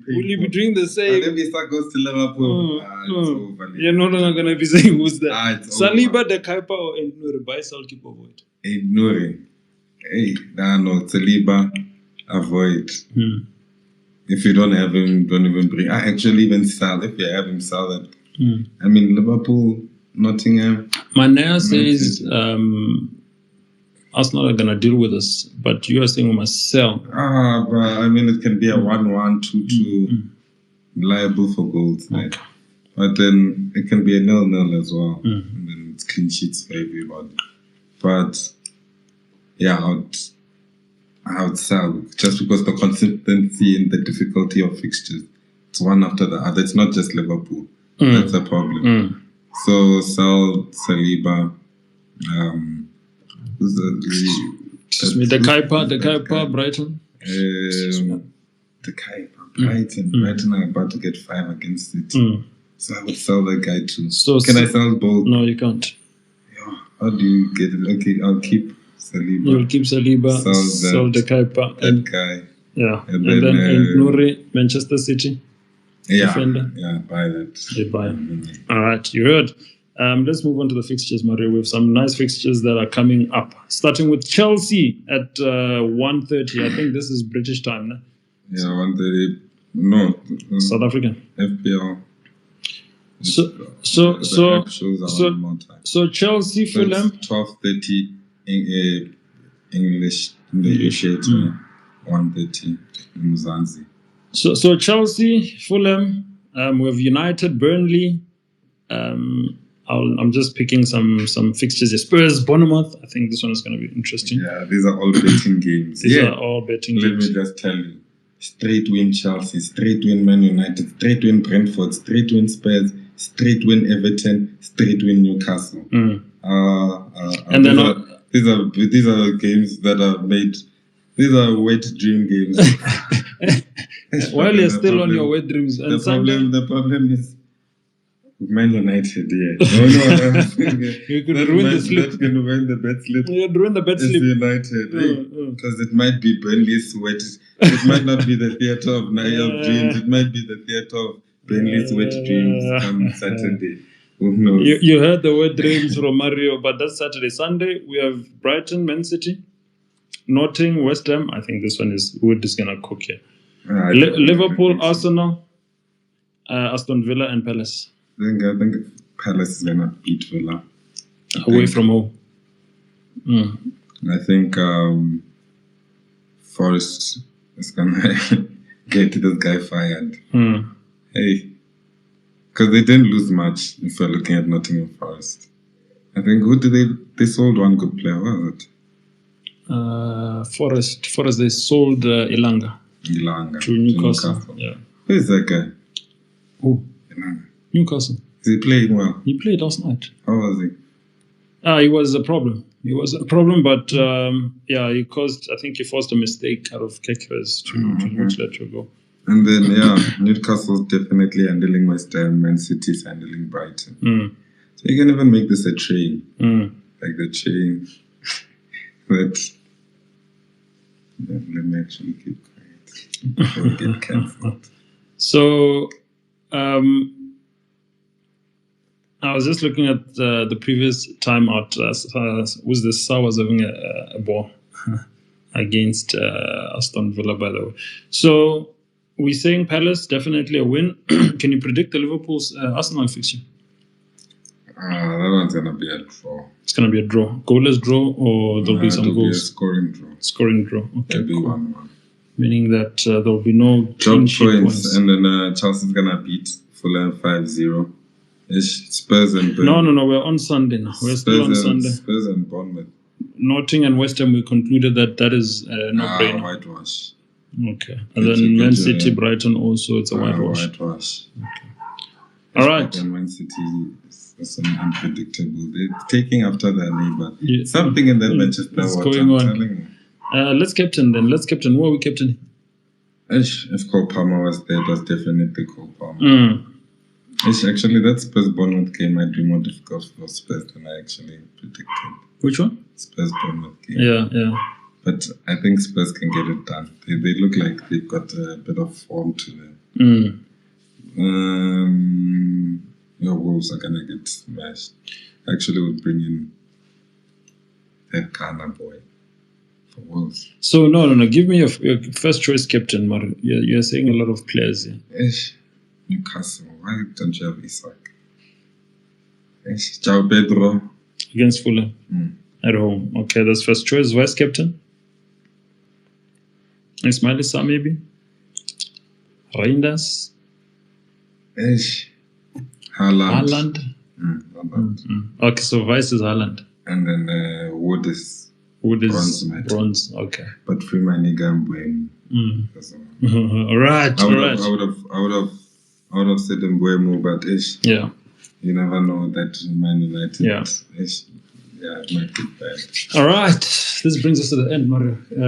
Will you be doing the same? If Isak goes to Liverpool, it's over. You're no longer gonna be saying who's that. Saliba, De Kuyper, or Nuri? Buy, sell, keep, avoid. Nuri. No, Saliba, avoid. If you don't have him, don't even bring. I actually even sell. If you have him, sell it. I mean, Liverpool, Nottingham. Manea says Arsenal are gonna deal with us, but you are saying we must sell. But I mean, it can be a 1-1, 2-2, liable for goals. Right? But then it can be a 0-0 as well, and then it's clean sheets for everybody. But yeah, I would sell just because the consistency and the difficulty of fixtures. It's one after the other. It's not just Liverpool. That's a problem. So sell Saliba. The Kuyper, Brighton. The Kuyper, Brighton. Brighton are about to get 5 against it. So I would sell that guy too. So can I sell both? No, you can't. Yeah. How do you get it? Okay, I'll keep Saliba. You'll keep Saliba, sell the Kuyper. That guy. Yeah. And then Nuri, Manchester City. Defender. Yeah, buy that. They buy. All right, you heard. Let's move on to the fixtures, Mario. We have some nice fixtures that are coming up. Starting with Chelsea at 1:30. I think this is British time, no? Yeah, 1:30. No. South African. FPL. So Chelsea, Fulham. 12:30 English in the UK to 1:30 in Mzansi. So Chelsea, Fulham, we have United, Burnley. I'm just picking some fixtures. Spurs, Bournemouth. I think this one is going to be interesting. Yeah, these are all betting games. These are all betting games. Let me just tell you. Straight win Chelsea, straight win Man United, straight win Brentford, straight win Spurs, straight win Everton, straight win Newcastle. And then these are games that are made. These are wet dream games. While you're still on your wet dreams, and the problem is Man United. Yeah, you could ruin the slip. That can ruin the bet slip. You'd ruin the bet slip. United, because it might be Burnley's wet. It might not be the theatre of dreams. It might be the theatre of Burnley's wet dreams on Saturday. Who knows? You heard the wet dreams from Mario, but that's Saturday. Sunday we have Brighton, Man City, Nottingham, West Ham. I think this one is Wood is gonna cook here. Liverpool, Arsenal, Aston Villa, and Palace. I think Palace is gonna beat Villa. Away from home. I think Forest is gonna get this guy fired. Hey, because they didn't lose much. If you're looking at Nottingham Forest, I think they sold one good player. What was it? Forest. They sold Elanga to Newcastle. Yeah. Who is that guy? Who? Elanga. Newcastle. Is he playing well? He played last night. How was he? He was a problem. But he caused. I think he forced a mistake out of Kekers to let you go. And then Newcastle's definitely handling West Ham. Man City's handling Brighton. So you can even make this a train, like the train. But let me actually keep quiet before we get cancelled. So. I was just looking at the previous timeout. Was the Sa was having a ball against Aston Villa, by the way. So we're saying Palace definitely a win. Can you predict the Liverpool's Arsenal fixture? That one's gonna be a draw. It's gonna be a draw, goalless draw, or there'll be some goals. Be a scoring draw. Scoring draw. Okay, It'll be cool. 1-1. meaning that there will be no drop clean sheet points. And then Chelsea's going to beat Fulham 5-0. Spurs and Burnley. No, we're on Sunday now. We're still on Sunday. Spurs and Bournemouth. Nottingham and West Ham, we concluded that is no-brainer. Whitewash. Okay. And then Man City, Brighton also, it's a whitewash. Whitewash. Okay. All right. And Man City is unpredictable. They're taking after their neighbor. Yeah. Something in that Manchester what's going on? Let's captain then. Who are we captaining? If Cole Palmer was there, it was definitely Cole Palmer. Actually, that Spurs-Bournemouth game might be more difficult for Spurs than I actually predicted. Which one? Spurs-Bournemouth game. Yeah. But I think Spurs can get it done. They look like they've got a bit of form to them. Your Wolves are going to get smashed. Actually, would bring in that Ghana boy for Wolves. So, no. Give me your first choice captain, Mario. You're saying a lot of players here. Newcastle. Why don't you have Isak? João Pedro. Against Fulham. At home. Okay, that's first choice. Vice captain? Ismail Issa, maybe? Reinders? Haaland. Okay, so vice is Haaland. And then Wood is bronze. Okay. But Freemaniga and Mbeumo. All right. I would have said Mbeumo, but yeah, you never know that Man United. Yeah. It might be bad. All right, this brings us to the end, Mario. It's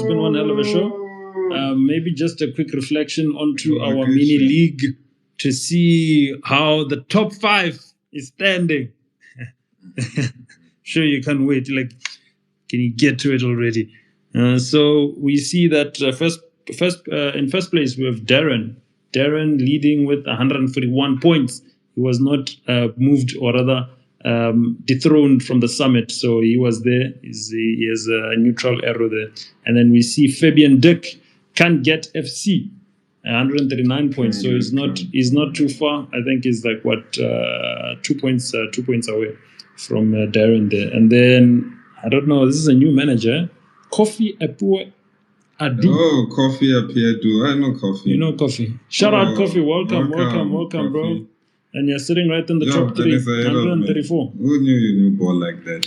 been one hell of a show. Maybe just a quick reflection onto our mini league to see how the top 5 is standing. Sure, you can't wait. Can you get to it already? So we see that in first place we have Darren. Darren leading with 141 points. He was not moved, or rather dethroned from the summit. So he was there. He has a neutral arrow there. And then we see Fabian Dick can't get FC. 139 points. So he's not too far. I think he's 2 points away from Darren there. And then I don't know. This is a new manager. Kofi Epue Adu. Oh, Kofi Epue Adu. I know Kofi. You know Kofi. Shout out Kofi. Welcome, bro. And you're sitting right in the top 3. 134. Who knew you knew ball like that?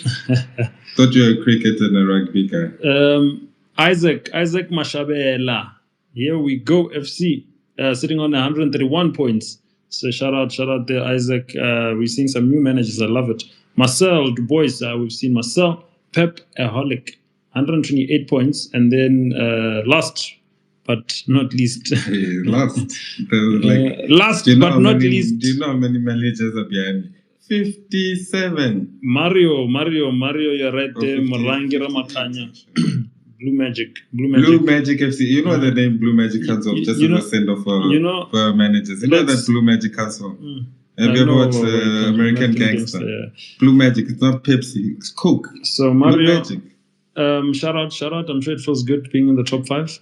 Thought you were a cricket and a rugby guy. Isaac Mashabela. Here we go, FC. Sitting on 131 points. So shout out there, Isaac. We're seeing some new managers. I love it. Marcel Dubois. We've seen Marcel. Pep Aholic. 128 points. And then last but not least. Last but not least. Do you know how many managers are behind me? 57. Mario, you're right there. Marangi Ramakanya. Blue Magic FC. You know the name Blue Magic comes off just as a send off for managers. You know that Blue Magic comes off. Have you ever watched American Gangster? Yeah. Blue Magic. It's not Pepsi. It's Coke. So Mario, shout out. I'm sure it feels good being in the top 5.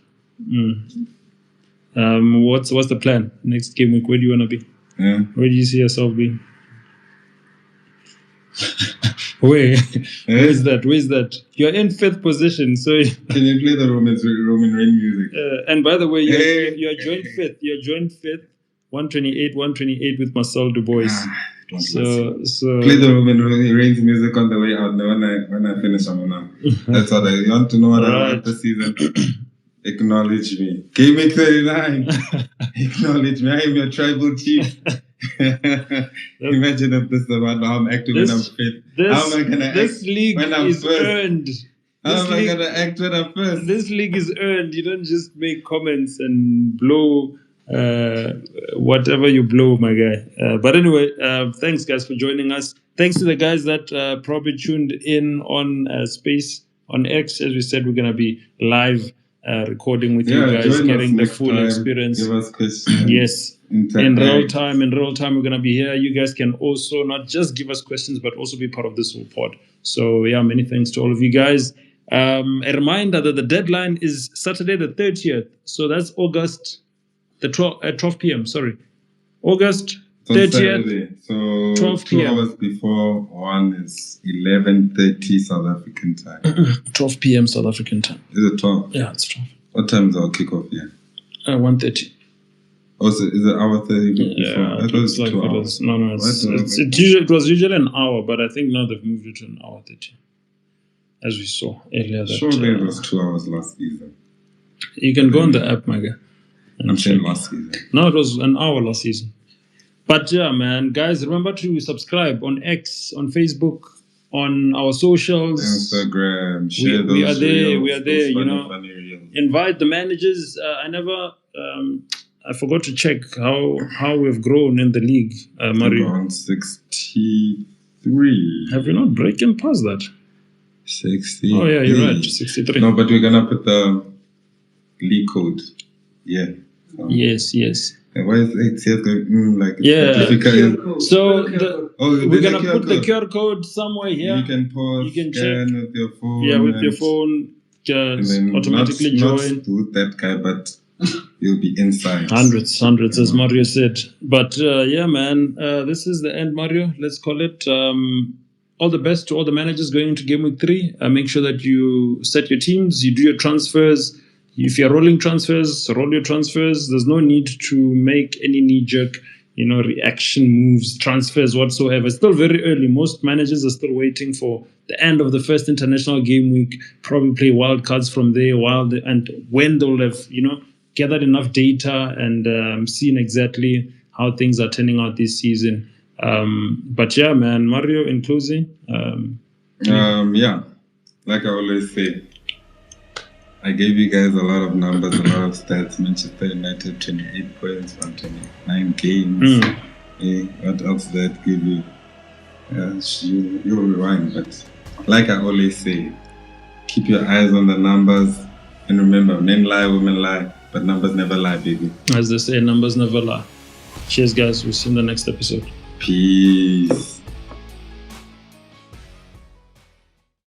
What's the plan next game week? Where do you want to be? Yeah. Where do you see yourself being? Where's that? You're in 5th position, so can you play the Roman Reigns music? And by the way, you're joined 5th. You're joined 5th. 128 with Marcel Dubois. So play the Roman Reigns music on the way out. When I finish, I'm gonna. That's what you want to know what I want this season. Acknowledge me. Gameweek 39. Acknowledge me. I am your tribal chief. Imagine if this is about how I'm acting when I'm fit. How am I going to act when I'm first? Earned. How am I going to act when I'm first? This league is earned. You don't just make comments and blow whatever you blow, my guy. But anyway, thanks, guys, for joining us. Thanks to the guys that probably tuned in on Space on X. As we said, we're going to be live recording with you guys, getting the full experience. Give us questions. Yes. In real time, we're going to be here. You guys can also not just give us questions, but also be part of this whole pod. So, many thanks to all of you guys. A reminder that the deadline is Saturday the 30th. So, that's August, at 12 p.m. Sorry. August on 30th, Saturday. So 12 2 p.m. hours before one is 11:30 South African time. 12 p.m. South African time. Is it 12? Yeah, it's 12. What time is our kickoff here? 1:30. Oh, so is it hour 30 before? Yeah, I thought it was like 2 it hours. was, no, it was usually an hour, but I think now they've moved it to an hour 30, as we saw earlier. That, Surely it was 2 hours last season. You can go on the app, my guy. I'm saying last season. No, it was an hour last season. But yeah, man, guys, remember to subscribe on X, on Facebook, on our socials. Instagram, share those we are there, reels, we are there, funny reels. Invite the managers. I forgot to check how we've grown in the league, Mario. On 63. Have we not broken past that? 60. Oh yeah, you're right, 63. No, but we're gonna put the league code. Yeah. Yes. Why is it going like So we're gonna put the QR code somewhere here. You can pause. You can scan check with your phone. Yeah, with your phone, just automatically join. Not with that guy, but you'll be inside. Hundreds, as Mario said. But yeah, man, this is the end, Mario. Let's call it. All the best to all the managers going into Gameweek 3. Make sure that you set your teams, you do your transfers. If you're rolling transfers, roll your transfers. There's no need to make any knee-jerk, reaction moves, transfers whatsoever. It's still very early. Most managers are still waiting for the end of the first international game week, probably play wild cards from there, and when they'll have, gathered enough data and seen exactly how things are turning out this season. But yeah, man, Mario, in closing. Yeah, like I always say, I gave you guys a lot of numbers, a lot of stats. Manchester United 28 points from 29 games. What else did that give you? You'll rewind, but like I always say, keep your eyes on the numbers, and remember, men lie, women lie, but numbers never lie, baby. As they say, numbers never lie. Cheers, guys. We'll see you in the next episode. Peace.